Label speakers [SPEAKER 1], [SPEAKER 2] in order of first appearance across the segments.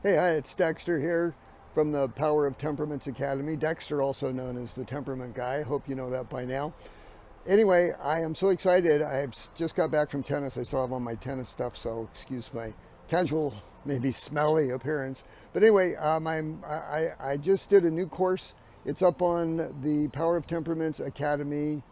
[SPEAKER 1] Hey, hi, it's Dexter here from the Power of Temperaments Academy. Dexter, also known as the Temperament Guy. Hope you know that by now. Anyway, I am so excited. I just got back from tennis. I still have on my tennis stuff, so excuse my casual, maybe smelly appearance. But anyway, I just did a new course. It's up on the Power of Temperaments Academy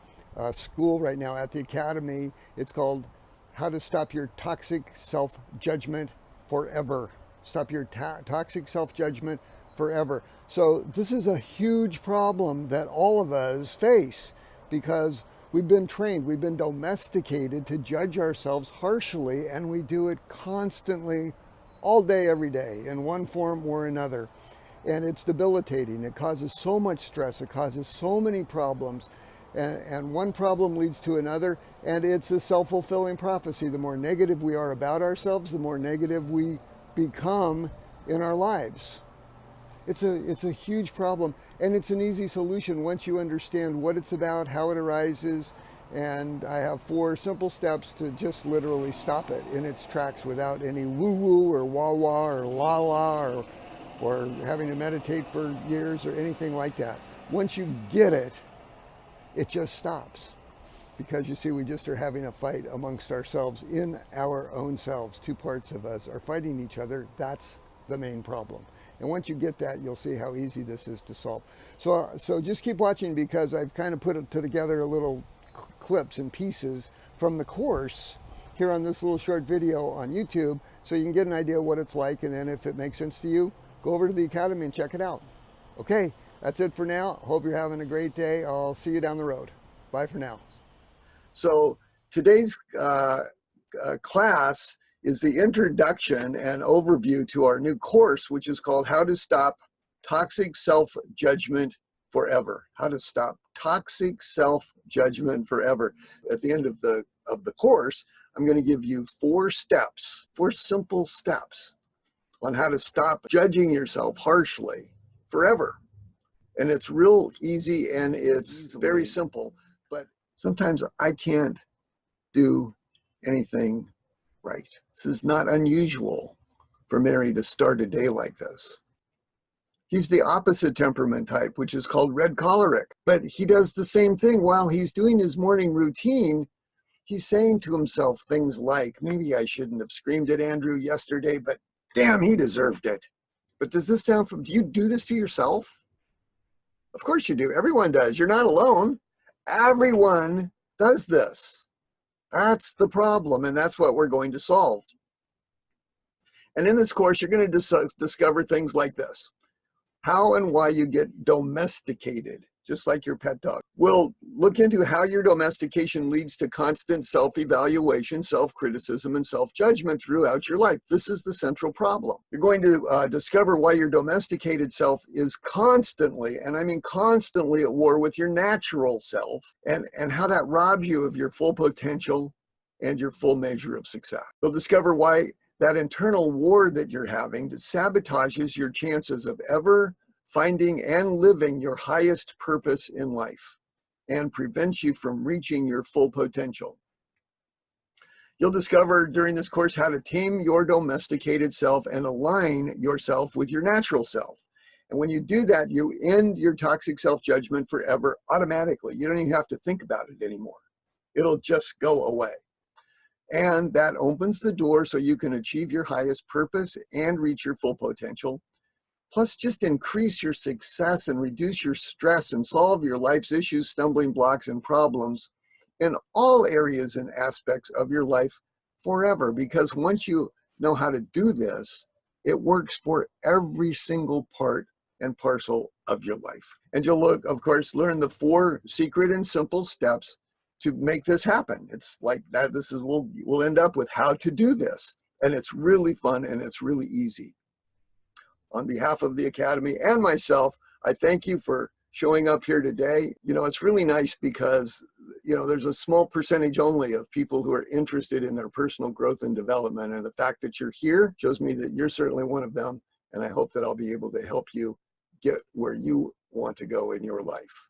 [SPEAKER 1] school right now at the Academy. It's called How to Stop Your Toxic Self Judgment Forever. Stop your toxic self judgment forever. So, this is a huge problem that all of us face because we've been trained, we've been domesticated to judge ourselves harshly, and we do it constantly, all day, every day, in one form or another. And it's debilitating. It causes so much stress, it causes so many problems. And one problem leads to another, and it's a self fulfilling prophecy. The more negative we are about ourselves, the more negative we become in our lives. It's a huge problem, and it's an easy solution once you understand what it's about, how it arises, and I have 4 simple steps to just literally stop it in its tracks without any woo-woo or wah-wah or la-la or having to meditate for years or anything like that. Once you get it, it just stops. Because you see, we just are having a fight amongst ourselves in our own selves. 2 parts of us are fighting each other. That's the main problem. And once you get that, you'll see how easy this is to solve. So just keep watching, because I've kind of put together a little clips and pieces from the course here on this little short video on YouTube, so you can get an idea of what it's like. And then if it makes sense to you, go over to the Academy and check it out. Okay, that's it for now. Hope you're having a great day. I'll see you down the road. Bye for now. So today's class is the introduction and overview to our new course, which is called How to Stop Toxic Self-Judgment Forever. How to Stop Toxic Self-Judgment Forever. At the end of the course, I'm going to give you 4 steps, 4 simple steps on how to stop judging yourself harshly forever. And it's real easy, and it's very simple, but sometimes I can't do anything right. This is not unusual for Mary to start a day like this. He's the opposite temperament type, which is called red choleric, but he does the same thing. While he's doing his morning routine, he's saying to himself things like, maybe I shouldn't have screamed at Andrew yesterday, but damn, he deserved it. But does this sound do you do this to yourself? Of course you do. Everyone does. You're not alone. Everyone does this. That's the problem, and that's what we're going to solve. And in this course, you're going to discover things like this. How and why you get domesticated, just like your pet dog. We'll look into how your domestication leads to constant self-evaluation, self-criticism, and self-judgment throughout your life. This is the central problem. You're going to discover why your domesticated self is constantly, and I mean constantly, at war with your natural self, and how that robs you of your full potential and your full measure of success. You'll discover why that internal war that you're having that sabotages your chances of ever finding and living your highest purpose in life and prevents you from reaching your full potential. You'll discover during this course how to tame your domesticated self and align yourself with your natural self. And when you do that, you end your toxic self-judgment forever automatically. You don't even have to think about it anymore. It'll just go away. And that opens the door so you can achieve your highest purpose and reach your full potential. Plus, just increase your success and reduce your stress and solve your life's issues, stumbling blocks, and problems in all areas and aspects of your life forever. Because once you know how to do this, it works for every single part and parcel of your life. And you'll, of course, learn the 4 secret and simple steps to make this happen. It's like that. This is we'll end up with how to do this, and it's really fun and it's really easy. On behalf of the Academy and myself, I thank you for showing up here today. You know, it's really nice because, you know, there's a small percentage only of people who are interested in their personal growth and development, and the fact that you're here shows me that you're certainly one of them, and I hope that I'll be able to help you get where you want to go in your life.